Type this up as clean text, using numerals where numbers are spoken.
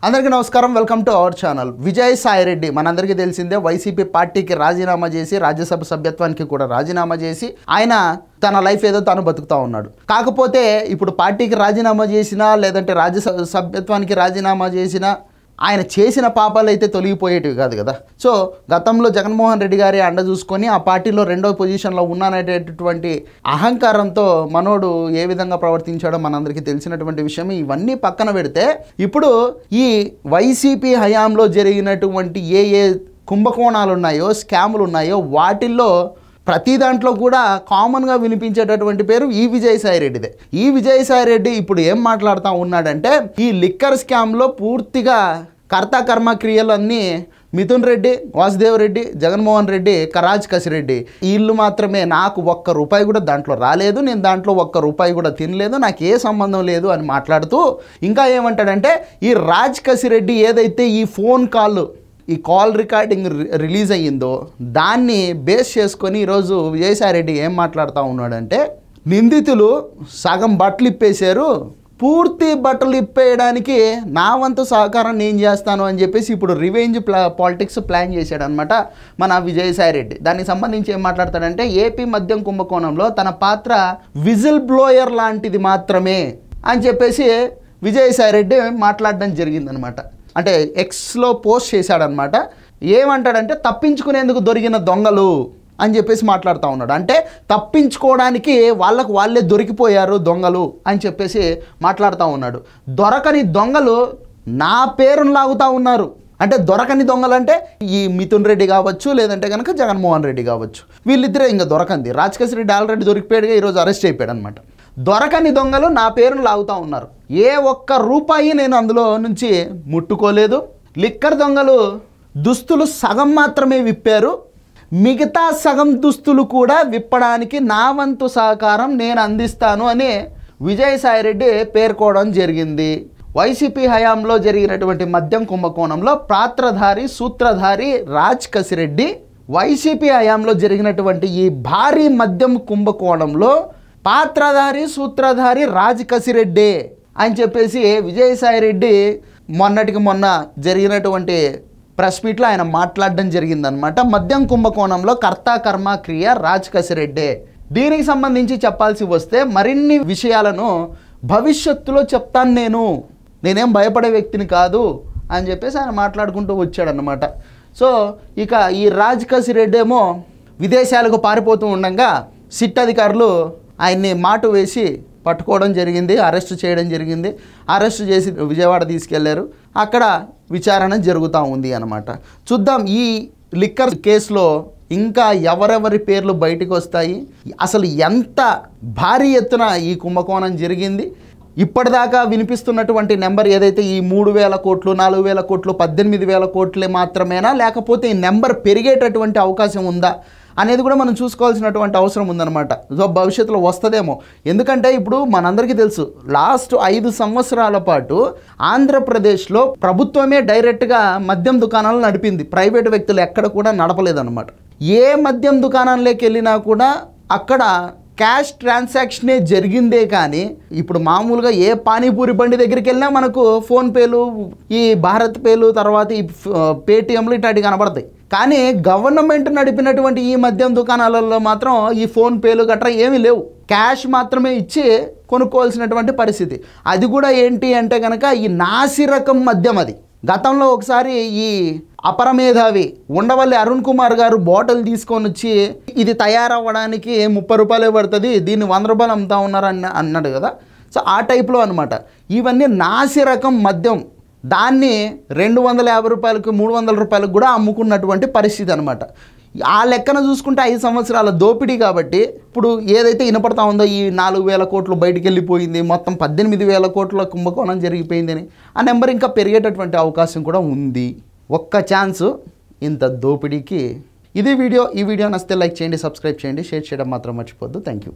అందరికీ నమస్కారం. Welcome to our channel. Vijayasai Reddy మనందరికీ తెలిసిందే, వైసీపీ పార్టీకి రాజీనామా చేసి రాజ్యసభ సభ్యత్వానికి కూడా రాజీనామా చేసి ఆయన తన లైఫ్ ఏదో తాను బతుకుతూ ఉన్నాడు. కాకపోతే ఇప్పుడు పార్టీకి రాజీనామా చేసినా లేదంటే రాజ్యసభ సభ్యత్వానికి రాజీనామా చేసినా ఆయన చేసిన పాపాలు అయితే తొలగిపోయేటివి కాదు కదా. సో గతంలో జగన్మోహన్ రెడ్డి గారి అండ చూసుకొని ఆ పార్టీలో రెండో పొజిషన్లో ఉన్నాననేటటువంటి అహంకారంతో మనోడు ఏ విధంగా ప్రవర్తించాడో మనందరికీ తెలిసినటువంటి విషయం. ఇవన్నీ పక్కన పెడితే ఇప్పుడు ఈ వైసీపీ హయాంలో జరిగినటువంటి ఏ కుంభకోణాలు ఉన్నాయో, స్కాములు ఉన్నాయో వాటిల్లో ప్రతి దాంట్లో కూడా కామన్గా వినిపించేటటువంటి పేరు ఈ విజయసాయి రెడ్డిదే. ఈ విజయసాయి రెడ్డి ఇప్పుడు ఏం మాట్లాడుతూ ఉన్నాడంటే, ఈ లిక్కర్ స్కామ్లో పూర్తిగా కర్త కర్మ క్రియలన్నీ మిథున్ రెడ్డి, వాసుదేవ్ రెడ్డి, జగన్మోహన్ రెడ్డి, కరాజ్ కసిరెడ్డి వీళ్ళు మాత్రమే. నాకు ఒక్క రూపాయి కూడా దాంట్లో రాలేదు, నేను దాంట్లో ఒక్క రూపాయి కూడా తినలేదు, నాకు ఏ సంబంధం లేదు అని మాట్లాడుతూ ఇంకా ఏమంటాడంటే, ఈ రాజ్ కసిరెడ్డి ఏదైతే ఈ ఫోన్ కాల్, ఈ కాల్ రికార్డింగ్ రిలీజ్ అయ్యిందో దాన్ని బేస్ చేసుకొని ఈరోజు విజయసాయి రెడ్డి ఏం మాట్లాడుతూ ఉన్నాడంటే, నిందితులు సగం బట్టలు ఇప్పేశారు, పూర్తి బట్టలు ఇప్పేయడానికి నా వంతు సహకారం నేను చేస్తాను అని చెప్పేసి ఇప్పుడు రివెంజ్ పాలిటిక్స్ ప్లాన్ చేశాడు అనమాట మన విజయసాయి రెడ్డి. దానికి సంబంధించి ఏం మాట్లాడతాడంటే, ఏపీ మద్యం కుంభకోణంలో తన పాత్ర విజిల్ బ్లోయర్ లాంటిది మాత్రమే అని చెప్పేసి విజయసాయి రెడ్డి మాట్లాడడం జరిగిందనమాట. అంటే ఎక్స్లో పోస్ట్ చేశాడనమాట. ఏమంటాడంటే, తప్పించుకునేందుకు దొరికిన దొంగలు అని చెప్పేసి మాట్లాడుతూ ఉన్నాడు. అంటే తప్పించుకోవడానికి వాళ్ళకు వాళ్ళే దొరికిపోయారు దొంగలు అని చెప్పేసి మాట్లాడుతూ ఉన్నాడు. దొరకని దొంగలు నా పేరును లాగుతూ ఉన్నారు. అంటే దొరకని దొంగలు అంటే ఈ మిథున్ రెడ్డి కావచ్చు, లేదంటే కనుక జగన్మోహన్ రెడ్డి కావచ్చు, వీళ్ళిద్దరే ఇంకా దొరకంది. రాజకేశ్ రెడ్డి ఆల్రెడీ దొరికిపోయాడుగా, ఈరోజు అరెస్ట్ అయిపోయాడు అనమాట. దొరకని దొంగలు నా పేరును లాగుతూ ఉన్నారు. ఏ ఒక్క రూపాయి నేను అందులో నుంచి ముట్టుకోలేదు. లిక్కర్ దొంగలు దుస్తులు సగం మాత్రమే విప్పారు, మిగతా సగం దుస్తులు కూడా విప్పడానికి నా వంతు సహకారం నేను అందిస్తాను అని విజయసాయి రెడ్డి పేర్కోవడం జరిగింది. వైసీపీ హయాంలో జరిగినటువంటి మద్యం కుంభకోణంలో పాత్రధారి సూత్రధారి రాజ్ కసిరెడ్డి, వైసీపీ హయాంలో జరిగినటువంటి ఈ భారీ మద్యం కుంభకోణంలో పాత్రధారి సూత్రధారి రాజ్ కసిరెడ్డి అని చెప్పేసి విజయసాయి రెడ్డి మొన్నటికి మొన్న జరిగినటువంటి ప్రెస్ మీట్లో ఆయన మాట్లాడడం జరిగిందనమాట. మద్యం కుంభకోణంలో కర్త కర్మ క్రియ రాజ్ కసిరెడ్డి. దీనికి సంబంధించి చెప్పాల్సి వస్తే మరిన్ని విషయాలను భవిష్యత్తులో చెప్తాను, నేనేం భయపడే వ్యక్తిని కాదు అని చెప్పేసి ఆయన మాట్లాడుకుంటూ వచ్చాడనమాట. సో ఇక ఈ రాజ్ కసిరెడ్డి ఏమో విదేశాలకు పారిపోతూ ఉండగా సిట్ అధికారులు ఆయన్ని మాటు వేసి పట్టుకోవడం జరిగింది, అరెస్ట్ చేయడం జరిగింది. అరెస్ట్ చేసి విజయవాడ తీసుకెళ్లారు. అక్కడ విచారణ జరుగుతూ ఉంది అన్నమాట. చూద్దాం ఈ లిక్కర్ కేసులో ఇంకా ఎవరెవరి పేర్లు బయటకు వస్తాయి, అసలు ఎంత భారీ ఎత్తున ఈ కుంభకోణం జరిగింది. ఇప్పటిదాకా వినిపిస్తున్నటువంటి నెంబర్ ఏదైతే ఈ 3,000 కోట్లు, 4,000 కోట్లు, 18,000 కోట్లే మాత్రమేనా, లేకపోతే ఈ నెంబర్ పెరిగేటటువంటి అవకాశం ఉందా అనేది కూడా మనం చూసుకోవాల్సినటువంటి అవసరం ఉందన్నమాట. సో భవిష్యత్తులో వస్తుందేమో. ఎందుకంటే ఇప్పుడు మనందరికీ తెలుసు, లాస్ట్ 5 సంవత్సరాల పాటు ఆంధ్రప్రదేశ్లో ప్రభుత్వమే డైరెక్ట్గా మద్యం దుకాణాలు నడిపింది, ప్రైవేట్ వ్యక్తులు ఎక్కడ కూడా నడపలేదన్నమాట. ఏ మద్యం దుకాణంలోకి వెళ్ళినా కూడా అక్కడ క్యాష్ ట్రాన్సాక్షనే జరిగిందే కానీ ఇప్పుడు మామూలుగా ఏ పానీపూరి బండి దగ్గరికి వెళ్ళినా మనకు ఫోన్పేలు, ఈ భారత్ పేలు, తర్వాత ఈ పేటిఎంలు ఇట్లాంటివి కనబడతాయి. కానీ గవర్నమెంట్ నడిపినటువంటి ఈ మద్యం దుకాణాలలో మాత్రం ఈ ఫోన్పేలు గట్రా ఏమీ లేవు. క్యాష్ మాత్రమే ఇచ్చి కొనుక్కోవాల్సినటువంటి పరిస్థితి. అది కూడా ఏంటి అంటే కనుక ఈ నాసి రకం మద్యం. అది గతంలో ఒకసారి ఈ అపరమేధావి ఉండవల్లి అరుణ్ కుమార్ గారు బాటిల్ తీసుకొని వచ్చి ఇది తయారవ్వడానికి 30 రూపాయలే పడుతుంది, దీన్ని 100 రూపాయలు అమ్ముతా ఉన్నారు అన్నాడు కదా. సో ఆ టైప్లో అనమాట. ఇవన్నీ నాసి రకం మద్యం. దాన్ని 250 రూపాయలకు 300 రూపాయలకు కూడా అమ్ముకున్నటువంటి పరిస్థితి అనమాట. ఆ లెక్కన చూసుకుంటే 5 సంవత్సరాల దోపిడీ. కాబట్టి ఇప్పుడు ఏదైతే వినపడతా ఉందో ఈ 4,000 కోట్లు బయటికి వెళ్ళిపోయింది, మొత్తం 18,000 కోట్ల కుంభకోణం జరిగిపోయిందని, ఆ నెంబర్ ఇంకా పెరిగేటటువంటి అవకాశం కూడా ఉంది. ఒక్క ఛాన్సు ఇంత దోపిడీకి. ఇది వీడియో. ఈ వీడియో నచ్చితే లైక్ చేయండి, సబ్స్క్రైబ్ చేయండి, షేర్ చేయడం మాత్రం మర్చిపోద్దు. Thank you.